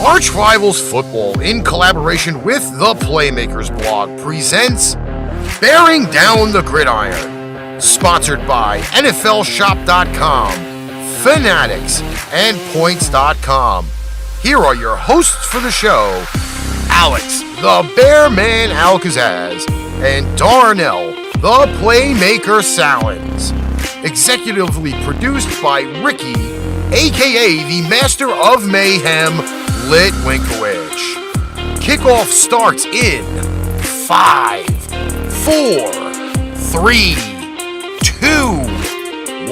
Arch Rivals Football, in collaboration with the Playmakers blog, presents Bearing Down the Gridiron, sponsored by NFLShop.com, Fanatics, and Points.com. Here are your hosts for the show, Alex, the Bear Man Al-Kazzaz, and Darnell, the Playmaker Sallins. Executively produced by Ricky, aka the Master of Mayhem, Litwinkowich. Kickoff starts in 5, 4, 3, 2,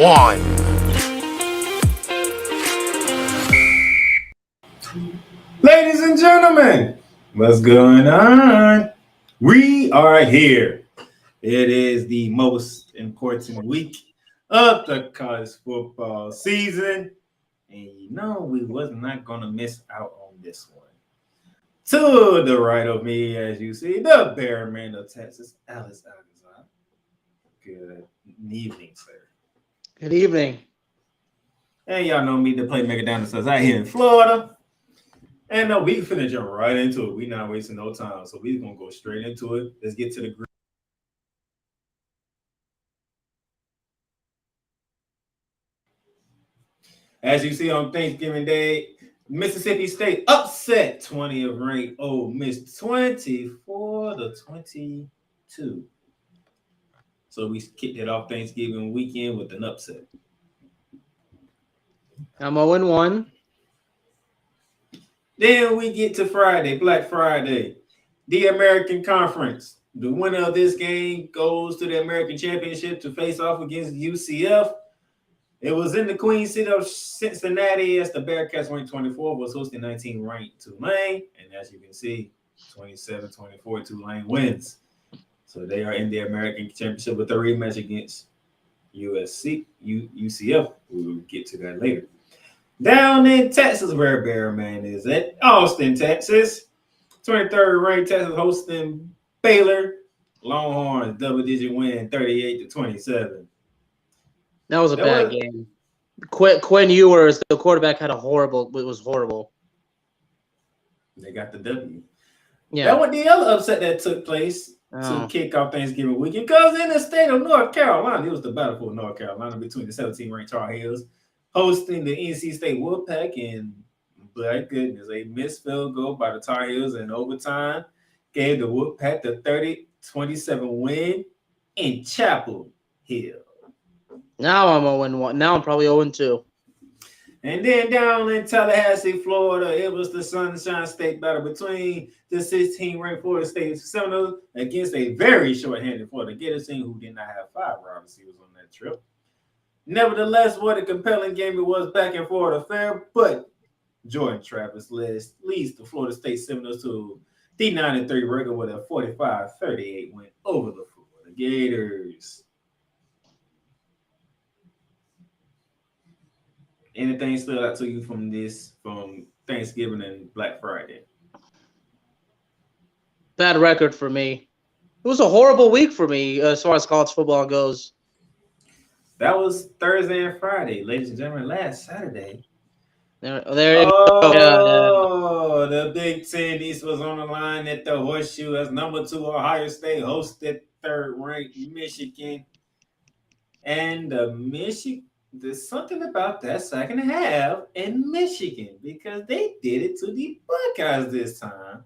1. Ladies and gentlemen, what's going on? We are here. It is the most important week of the college football season. And you know we was not going to miss out on this one. To the right of me, as you see, the Bear Man of Texas, Al-Kazzaz. Good evening, sir. Good evening. And y'all know me, the Playmaker down the south out here in Florida. And no, we finna jump right into it. We're not wasting no time. So we're going to go straight into it. Let's get to the group. As you see on Thanksgiving Day, Mississippi State upset 20th ranked Ole Miss 24-22. So we kicked it off Thanksgiving weekend with an upset. I'm 0-1. Then we get to Friday, Black Friday, the American Conference. The winner of this game goes to the American Championship to face off against UCF. It was in the Queen City of Cincinnati as the Bearcats ranked 24 was hosting 19 ranked Tulane. And as you can see, 27-24 Tulane wins. So they are in the American Championship with a rematch against UCF. We will get to that later. Down in Texas, where Bear Man is at Austin, Texas. 23rd ranked Texas hosting Baylor. Longhorns double-digit win, 38-27. That was a bad game. Quinn Ewers, the quarterback, it was horrible. They got the W. Yeah. That was the other upset that took place to kick off Thanksgiving weekend. Because in the state of North Carolina, it was the battle for North Carolina between the 17th-ranked Tar Heels hosting the NC State Wolfpack. And, my goodness, a missed field goal by the Tar Heels in overtime gave the Wolfpack the 30-27 win in Chapel Hill. Now I'm 0-1. Now I'm probably 0-2. And then down in Tallahassee, Florida, it was the Sunshine State battle between the 16th-ranked Florida State Seminoles against a very short-handed Florida Gators team who did not have 5 wide receivers on that trip. Nevertheless, what a compelling game it was back in Florida Fair, but Jordan Travis leads the Florida State Seminoles to the 9-3 record with a 45-38 win over the Florida Gators. Anything stood out to you from Thanksgiving and Black Friday? Bad record for me. It was a horrible week for me as far as college football goes. That was Thursday and Friday, ladies and gentlemen. Last Saturday. There you go. The Big Ten East was on the line at the Horseshoe as number 2 Ohio State hosted 3rd-ranked Michigan. And there's something about that second half in Michigan because they did it to the Buckeyes this time.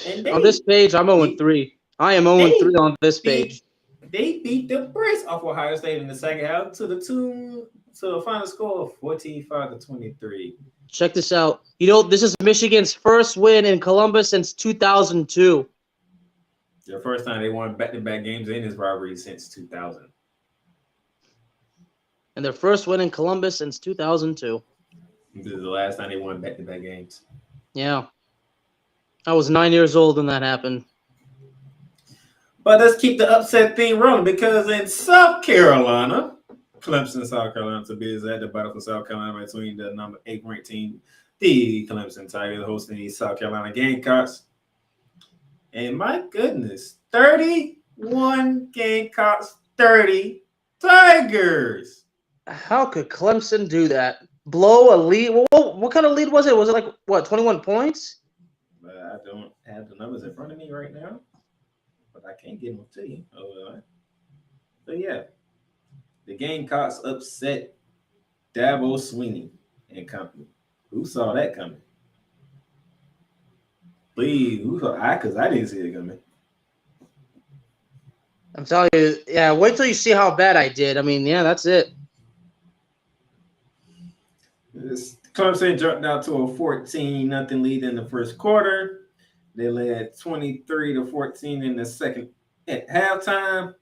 And on this page, I'm 0-3. I am 0-3 on this page. They beat the brakes off Ohio State in the second half to a final score of 45-23. Check this out. You know, this is Michigan's first win in Columbus since 2002. The first time they won back-to-back games in this rivalry since 2000. And their first win in Columbus since 2002. This is the last time they won back-to-back games. Yeah. I was 9 years old when that happened. But let's keep the upset theme rolling because in South Carolina, Clemson, South Carolina to be exact, the battle for South Carolina between the number 8 ranked team, the Clemson Tigers, hosting the South Carolina Gamecocks. And my goodness, 31 Gamecocks, 30 Tigers. How could Clemson do that? blow a lead. What kind of lead was it? Was it like, what, 21 points? I don't have the numbers in front of me right now, but I can't get them to you. So, yeah, the Gamecocks upset Dabo Sweeney and company. Who saw that coming? Please, because I didn't see it coming. I'm telling you, yeah, wait till you see how bad I did. I mean, yeah, that's it. Clemson jumped out to a 14-0 lead in the first quarter. They led 23-14 in the second at halftime.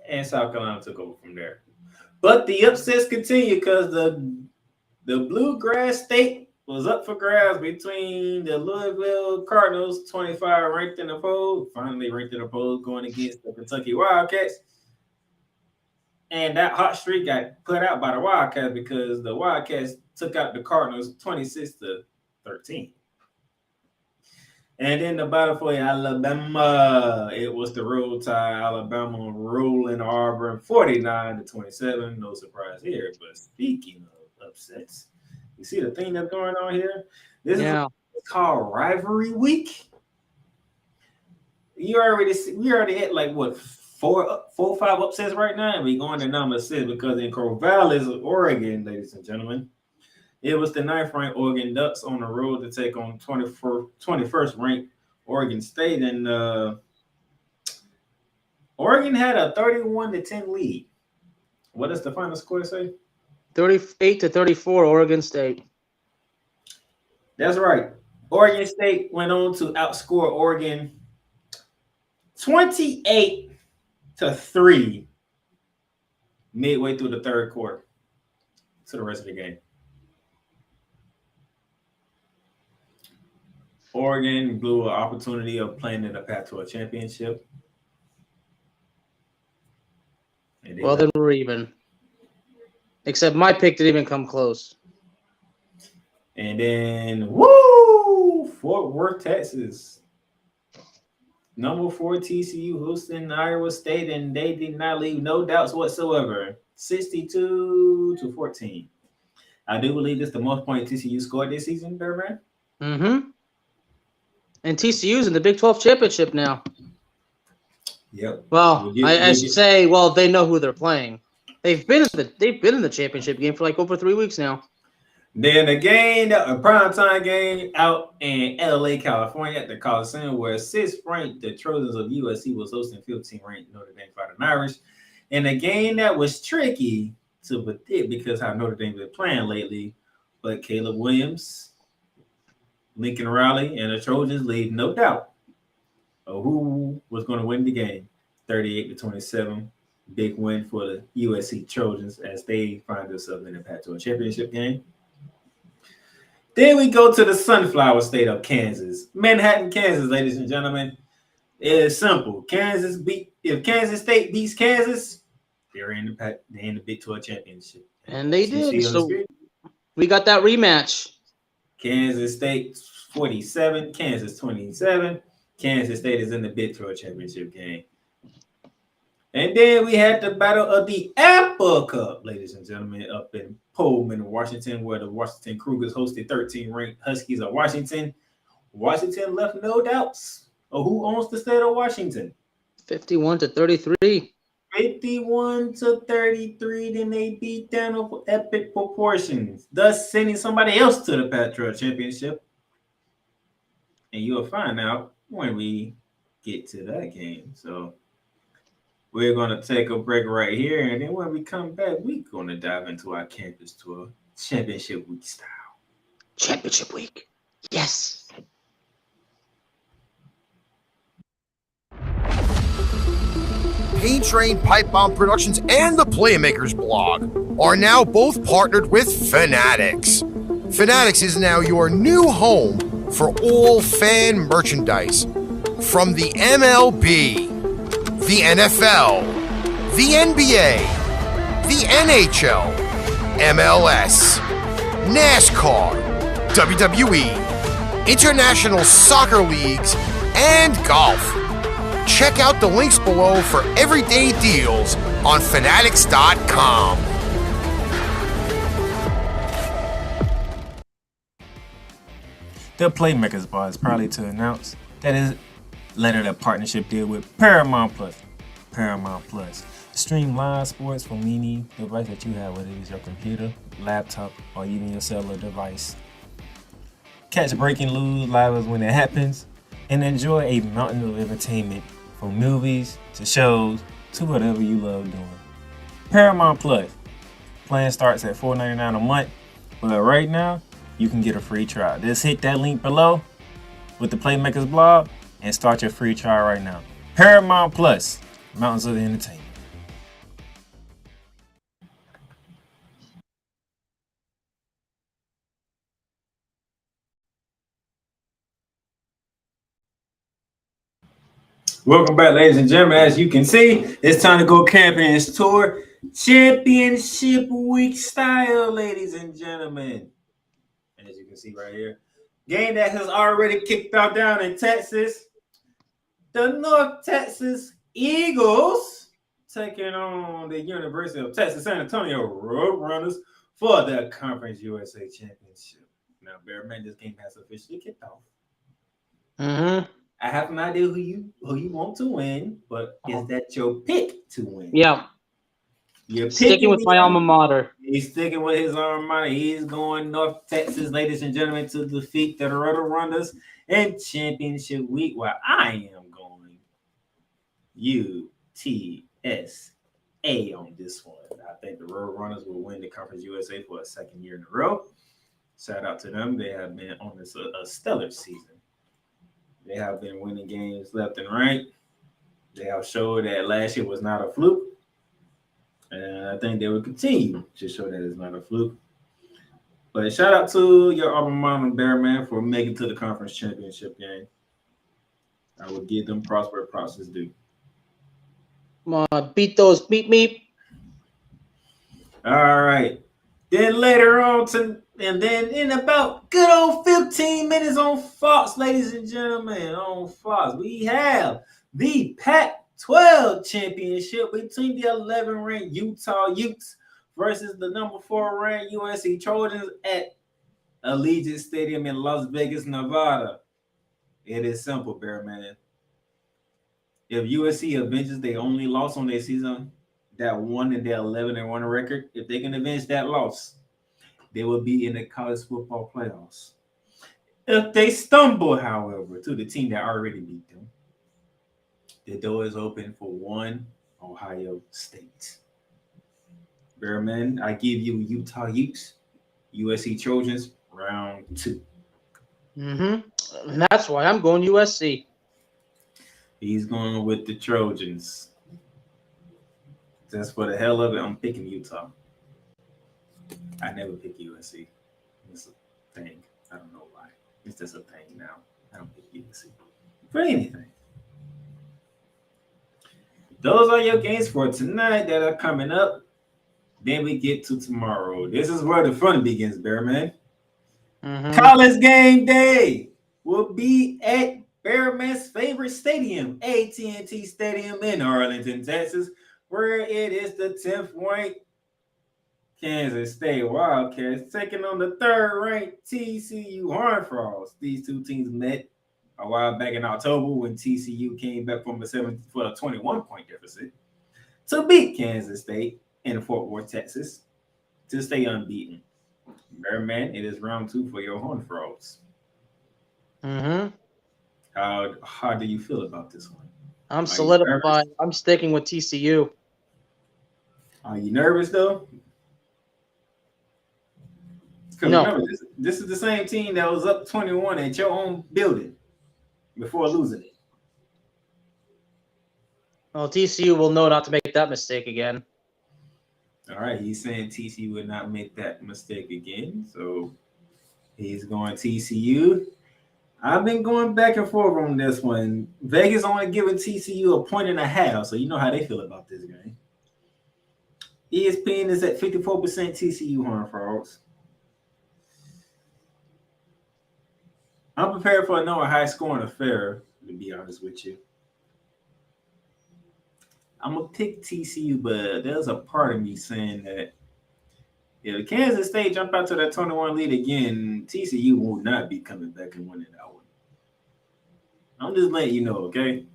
And South Carolina took over from there. But the upsets continue because the Bluegrass State was up for grabs between the Louisville Cardinals, 25 ranked in the poll, finally ranked in the poll, going against the Kentucky Wildcats. And that hot streak got put out by the Wildcats because the Wildcats took out the Cardinals 26-13. And then the battle for Alabama, it was the road tie. Alabama rolling Auburn 49-27. No surprise here. But speaking of upsets, you see the thing that's going on here? This is called Rivalry Week. We already hit like what, four or five upsets right now, and we're going to number 6 because in Corvallis, Oregon, ladies and gentlemen, it was the 9th ranked Oregon Ducks on the road to take on 21st ranked Oregon State, and Oregon had a 31-10 lead. What does the final score say? 38-34, Oregon State. That's right. Oregon State went on to outscore Oregon 28-3 midway through the third quarter to the rest of the game. Oregon blew an opportunity of playing in the Pac-12 championship. Well, then we're even. Except my pick didn't even come close. And then, Fort Worth, Texas. Number 4 TCU hosting Iowa State, and they did not leave no doubts whatsoever. 62-14. I do believe this is the most points TCU scored this season, Birdman. Mm-hmm. And TCU's in the Big 12 championship now. Yep. Well, I should say, well, they know who they're playing. They've been in the championship game for like over 3 weeks now. Then a primetime game out in LA, California at the Coliseum, where 6th ranked the Trojans of USC was hosting 15th ranked Notre Dame Fighting Irish. In a game that was tricky to predict because how Notre Dame been playing lately, but Caleb Williams, Lincoln Riley, and the Trojans leave no doubt of who was going to win the game. 38-27. Big win for the USC Trojans as they find themselves in the Pac-12 championship game. Then we go to the Sunflower State of Kansas. Manhattan, Kansas, ladies and gentlemen. It is simple. If Kansas State beats Kansas, they're in the Big 12 championship. And they did. So we got that rematch. Kansas State 47, Kansas 27. Kansas State is in the Big 12 championship game. And then we had the Battle of the Apple Cup, ladies and gentlemen, up in Pullman, Washington, where the Washington Cougars hosted 13th-ranked Huskies of Washington. Washington left no doubts of who owns the state of Washington. 51-33. 51-33, then they beat down over epic proportions, thus sending somebody else to the Pac-12 championship. And you'll find out when we get to that game. So we're going to take a break right here, and then when we come back, we're going to dive into our campus tour, championship week style. Championship week. Yes. Paint Train Pipe Bomb Productions and the Playmakers blog are now both partnered with Fanatics. Fanatics is now your new home for all fan merchandise from the MLB, the NFL, the NBA, the NHL, MLS, NASCAR, WWE, international soccer leagues, and golf. Check out the links below for everyday deals on fanatics.com. The Playmakers bar is proudly to announce that it lettered a partnership deal with Paramount Plus. Paramount Plus. Stream live sports from any device that you have, whether it's your computer, laptop, or even your cellular device. Catch breaking news live when it happens, and enjoy a mountain of entertainment from movies to shows to whatever you love doing. Paramount Plus. Plan starts at $4.99 a month, but right now you can get a free trial. Just hit that link below with the Playmakers blog and start your free trial right now. Paramount Plus, Mountains of Entertainment. Welcome back, ladies and gentlemen. As you can see, it's time to go Champions Tour Championship Week style, ladies and gentlemen. As you can see right here, game that has already kicked off down in Texas. The North Texas Eagles taking on the University of Texas San Antonio Roadrunners for the Conference USA Championship. Now, Bearman, this game has officially kicked off. I have an idea who you want to win, but is that your pick to win? Yeah. You're sticking with my alma mater. He's sticking with his alma mater. He's going North Texas, ladies and gentlemen, to defeat the Roadrunners in Championship Week, while I am going UTSA on this one. I think the Roadrunners will win the Conference USA for a second year in a row. Shout out to them. They have been on this a stellar season. They have been winning games left and right. They have showed that last year was not a fluke. And I think they will continue to show that it's not a fluke. But shout out to your alma mater, Bearman, for making it to the conference championship game. I will give them props as due. Come on, beat those beat me. All right. Then later on, and then in about good old 15 minutes on Fox, ladies and gentlemen, on Fox, we have the Pac-12 championship between the 11th-ranked Utah Utes versus the number 4 ranked USC Trojans at Allegiant Stadium in Las Vegas, Nevada. It is simple, Bearman. If USC avenges their only loss on their season, that one in their 11-1 record, if they can avenge that loss, they will be in the college football playoffs. If they stumble, however, to the team that already beat them, the door is open for one Ohio State. Bearman, I give you Utah Utes, USC Trojans, round 2. And that's why I'm going USC. He's going with the Trojans. Just for the hell of it, I'm picking Utah. I never pick USC. It's a thing. I don't know why. It's just a thing now. I don't pick USC for anything. Those are your games for tonight that are coming up. Then we get to tomorrow. This is where the fun begins, Bearman. College game day will be at Bearman's favorite stadium, AT&T Stadium in Arlington, Texas, where it is the 10th-ranked Kansas State Wildcats taking on the 3rd-ranked TCU Horned Frogs. These two teams met a while back in October when TCU came back from a 21-point deficit to beat Kansas State in Fort Worth, Texas, to stay unbeaten. Bearman, it is round 2 for your Horned Frogs. How do you feel about this one? I'm solidified. I'm sticking with TCU. Are you nervous though? No. Remember, this is the same team that was up 21 at your own building before losing it. Well, TCU will know not to make that mistake again. All right, he's saying TCU would not make that mistake again, so he's going TCU. I've been going back and forth on this one. Vegas only giving TCU 1.5, so you know how they feel about this game. ESPN is at 54% TCU Horned Frogs. I'm prepared for another high-scoring affair, to be honest with you. I'm going to pick TCU, but there's a part of me saying that If Kansas State jump out to that 21 lead again, TCU will not be coming back and winning that one. I'm just letting you know, okay?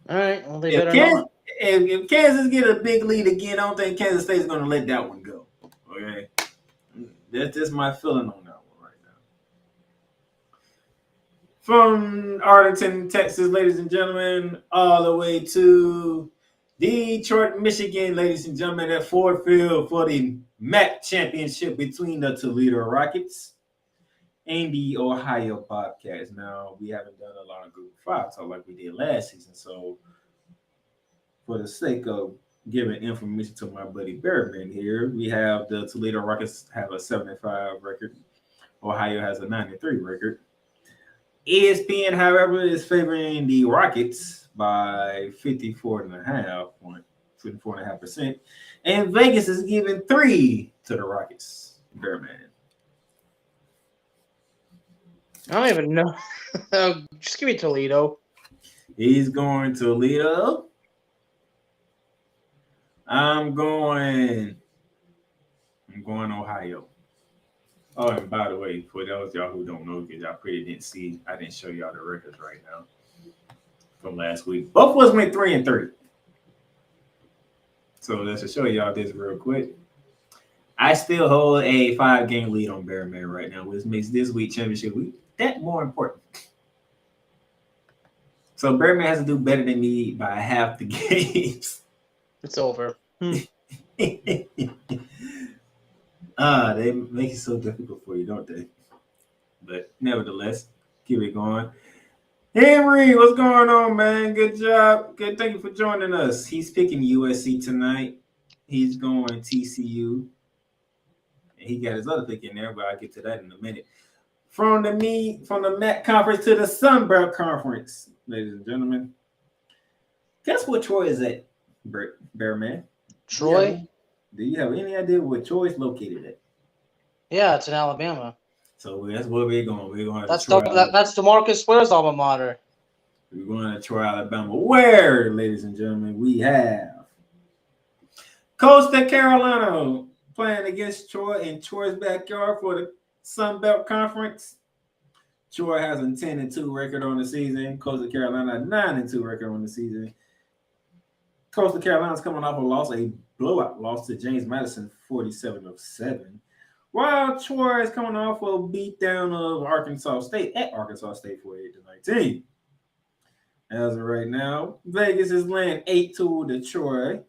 All right. Well, they If better Kansas, not. if Kansas get a big lead again, I don't think Kansas State is going to let that one go. Okay, that's just my feeling on that one right now. From Arlington, Texas, ladies and gentlemen, all the way to Detroit, Michigan, ladies and gentlemen, at Ford Field for the MAC championship between the Toledo Rockets and the Ohio Bobcats. Now, we haven't done a lot of Group 5 talk like we did last season, so for the sake of giving information to my buddy Bearman here, we have the Toledo Rockets have a 75 record. Ohio has a 93 record. ESPN, however, is favoring the Rockets by 54.5%. And Vegas is giving 3 to the Rockets. Bearman. I don't even know. Just give me Toledo. He's going Toledo. I'm going Ohio. Oh, and by the way, for those y'all who don't know, because y'all pretty didn't see, I didn't show y'all the records right now from last week. Both of us went 3-3. So let's just show y'all this real quick. I still hold a 5-game lead on Bearman right now, which makes this week championship week that more important. So Bearman has to do better than me by half the games. It's over. They make it so difficult for you, don't they? But nevertheless, keep it going. Henry, what's going on, man? Good job. Good. Thank you for joining us. He's picking USC tonight. He's going TCU. And he got his other pick in there, but I'll get to that in a minute. From the MAC conference to the Sun Belt Conference, ladies and gentlemen. Guess what Troy is at, Bearman? Troy? Do you have any idea where Troy is located at? Yeah, it's in Alabama. So that's where we're going. We're going to That's Troy. that's DeMarcus Ware's alma mater. We're going to Troy, Alabama. Where, ladies and gentlemen, we have Coastal Carolina playing against Troy in Troy's backyard for the Sun Belt Conference. Troy has a 10-2 record on the season. Coastal Carolina 9-2 record on the season. Coastal Carolina's coming off a blowout loss to James Madison, 47-7. While Troy is coming off a beatdown of Arkansas State at Arkansas State, 48-19. As of right now, Vegas is laying 8-2 to Troy,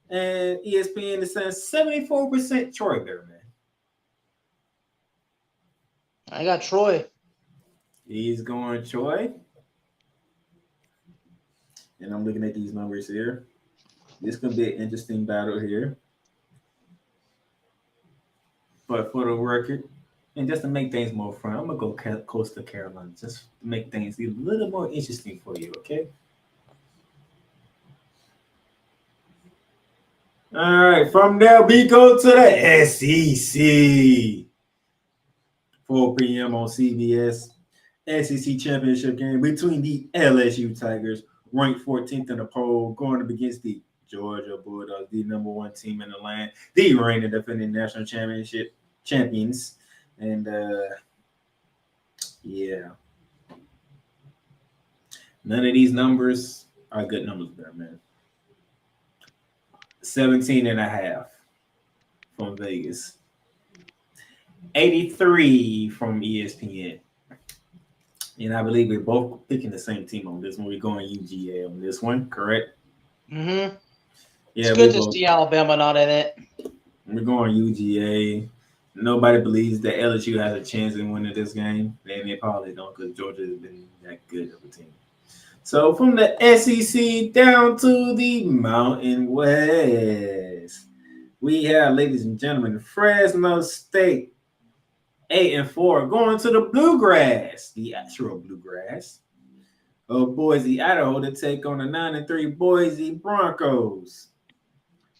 and ESPN is saying 74% Troy there, man. I got Troy. He's going Troy. And I'm looking at these numbers here. This could be an interesting battle here. But for the record, and just to make things more fun, I'm going to go Coastal Carolina. Just to make things a little more interesting for you, okay? All right, from there we go to the SEC. 4 p.m. on CBS. SEC championship game between the LSU Tigers, ranked 14th in the poll, going up against the Georgia Bulldogs, the number 1 team in the land, the reigning defending national championship champions. And yeah, none of these numbers are good numbers there, man. 17.5 from Vegas, 83 from ESPN. And I believe we're both picking the same team on this one. We're going UGA on this one, correct? Mm-hmm. Yeah, it's good to see Alabama not in it. We're going UGA. Nobody believes that LSU has a chance in winning this game. They probably don't, because Georgia has been that good of a team. So from the SEC down to the Mountain West, we have, ladies and gentlemen, Fresno State 8-4 going to the Bluegrass, the actual Bluegrass of Boise, Idaho, to take on the 9-3 Boise Broncos.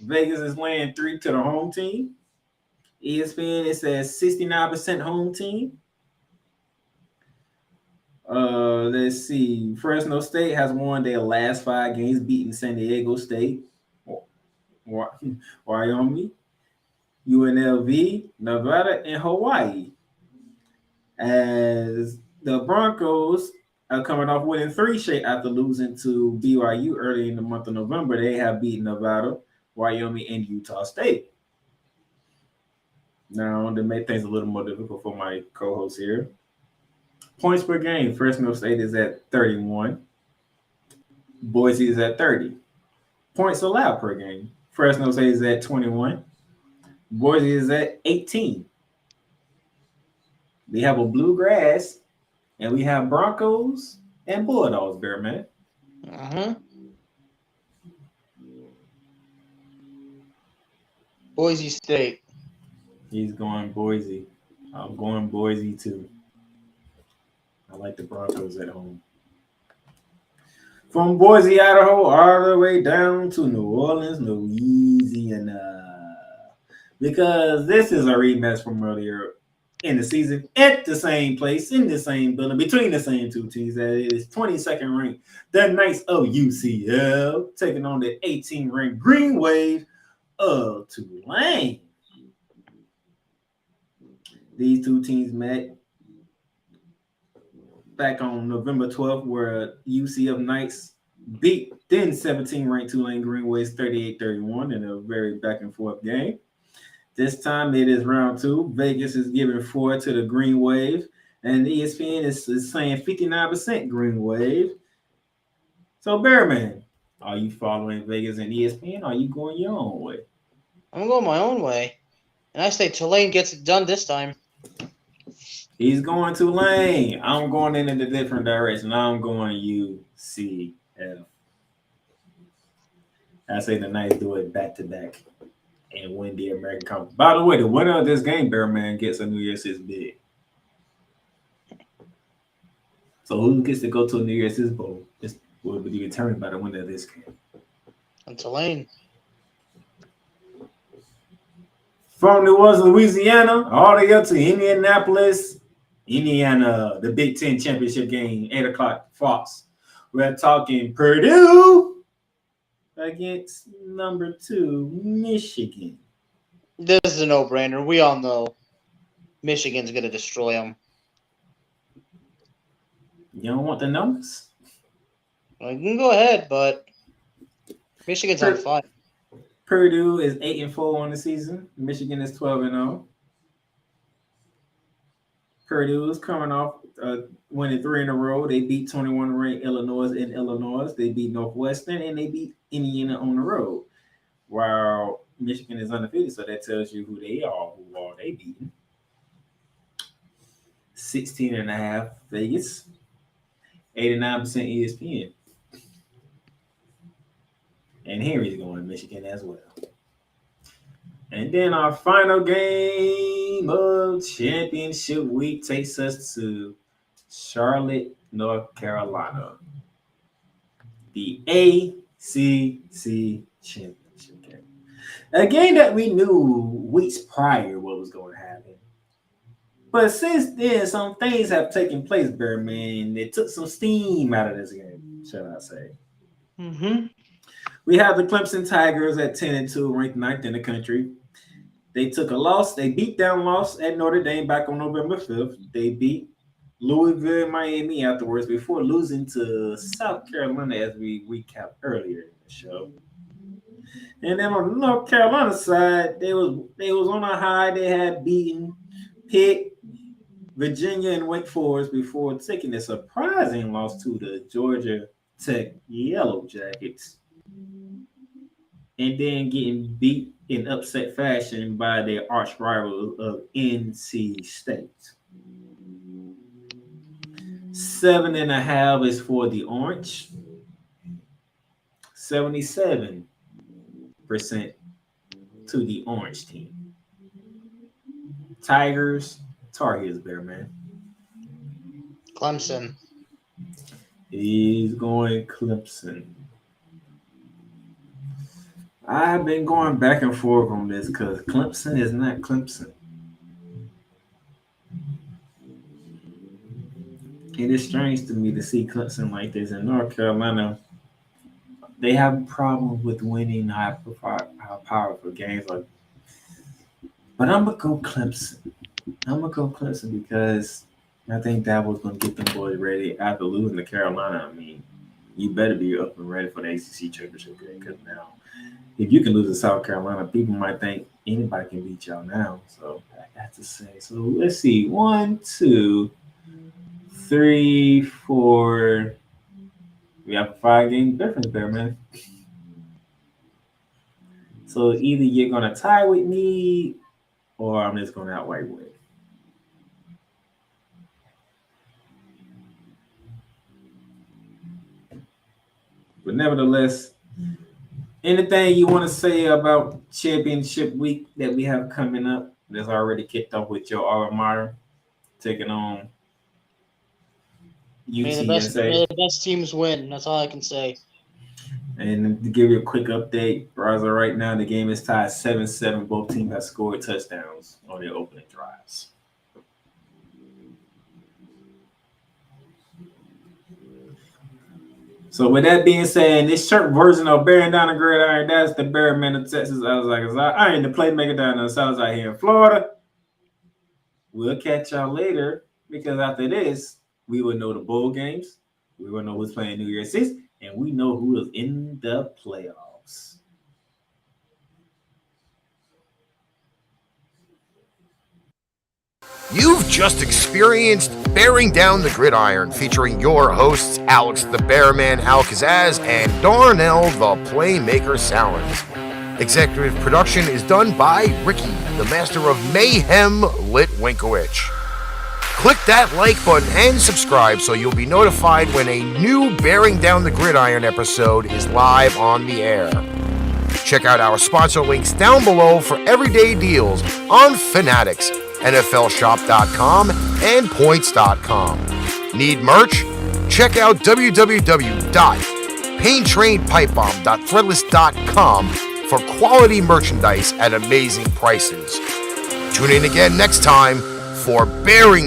Vegas is laying 3 to the home team. ESPN, it says 69% home team. Let's see. Fresno State has won their last 5 games, beating San Diego State, Wyoming, UNLV, Nevada, and Hawaii. As the Broncos are coming off winning 3 straight after losing to BYU early in the month of November. They have beaten Nevada, Wyoming, and Utah State. Now, to make things a little more difficult for my co-host here, points per game, Fresno State is at 31. Boise is at 30. Points allowed per game, Fresno State is at 21. Boise is at 18. We have a Bluegrass, and we have Broncos and Bulldogs, Bearman. Boise State. He's going Boise. I'm going Boise too. I like the Broncos at home. From Boise, Idaho, all the way down to New Orleans, Louisiana. Because this is a rematch from earlier in the season at the same place, in the same building, between the same two teams. That it is 22nd ranked, the Knights of UCL, taking on the 18th ranked Green Wave of Tulane. These two teams met back on November 12th, where UCF Knights beat then 17 ranked Tulane Green Waves 38-31 in a very back and forth game. This time it is round 2. Vegas is giving 4 to the Green Wave, and ESPN is saying 59% Green Wave. So, Bearman, are you following Vegas and ESPN? Or are you going your own way? I'm going my own way. And I say Tulane gets it done this time. He's going Tulane. I'm going in a different direction. I'm going UCF. I say the Knights do it back-to-back and win the American Conference. By the way, the winner of this game, Bearman, gets a New Year's Six bid. So who gets to go to a New Year's Six bowl? This will be determined by the winner of this game. And Tulane. From New Orleans, Louisiana, all the way up to Indianapolis, Indiana, the Big Ten championship game, 8 o'clock, Fox. We're talking Purdue against number 2, Michigan. This is a no-brainer. We all know Michigan's going to destroy them. You don't want the numbers? Well, you can go ahead, but Michigan's on fire. Purdue is 8-4 on the season. Michigan is 12-0. Purdue is coming off winning 3 in a row. They beat 21 ranked Illinois in Illinois. They beat Northwestern, and they beat Indiana on the road. While Michigan is undefeated, so that tells you who they are. Who are they beating? 16.5 Vegas, 89% ESPN. And Henry's going to Michigan as well. And then our final game of championship week takes us to Charlotte, North Carolina. The ACC championship game. A game that we knew weeks prior what was going to happen. But since then, some things have taken place, Bearman. It took some steam out of this game, shall I say. Mm-hmm. We have the Clemson Tigers at 10-2, ranked 9th in the country. They took a loss. They beat down loss at Notre Dame back on November 5th. They beat Louisville and Miami afterwards before losing to South Carolina, as we recapped earlier in the show. And then on the North Carolina side, they was on a high. They had beaten Pitt, Virginia, and Wake Forest before taking a surprising loss to the Georgia Tech Yellow Jackets. And then getting beat in upset fashion by their arch rival of NC State. 7.5 is for the Orange. 77% to the Orange team. Tigers, Tar Heels, Bearman. Clemson. He's going Clemson. I've been going back and forth on this because Clemson is not Clemson. It is strange to me to see Clemson like this. In North Carolina, they have a problem with winning high powerful games. Like But I'm gonna go Clemson. Because I think that was gonna get them boys ready after losing to Carolina. I mean, you better be up and ready for the ACC championship game. Because now, if you can lose to South Carolina, people might think anybody can beat y'all now. So I have to say. So let's see. 1, 2, 3, 4. We have a 5-game difference there, man. So either you're gonna tie with me, or I'm just gonna outright win. But nevertheless, anything you want to say about championship week that we have coming up that's already kicked off with your alma mater taking on May the best teams win. That's all I can say. And to give you a quick update, Raza, right now the game is tied 7-7. Both teams have scored touchdowns on their opening drives. So with that being said, this short version of Bearing Down the Gridiron, that's the Bearman of Texas. I was like, I ain't the Playmaker down in the South Side here in Florida. We'll catch y'all later, because after this, we will know the bowl games. We will know who's playing New Year's 6, and we know who is in the playoffs. You've just experienced Bearing Down the Gridiron, featuring your hosts, Alex the Bearman Al-Kazzaz and Darnell the Playmaker Sallins. Executive production is done by Ricky, the master of Mayhem Litwinkowich. Click that like button and subscribe so you'll be notified when a new Bearing Down the Gridiron episode is live on the air. Check out our sponsor links down below for everyday deals on Fanatics, NFLshop.com, and Points.com. Need merch? Check out www.paintrainpipebomb.threadless.com for quality merchandise at amazing prices. Tune in again next time for Bearing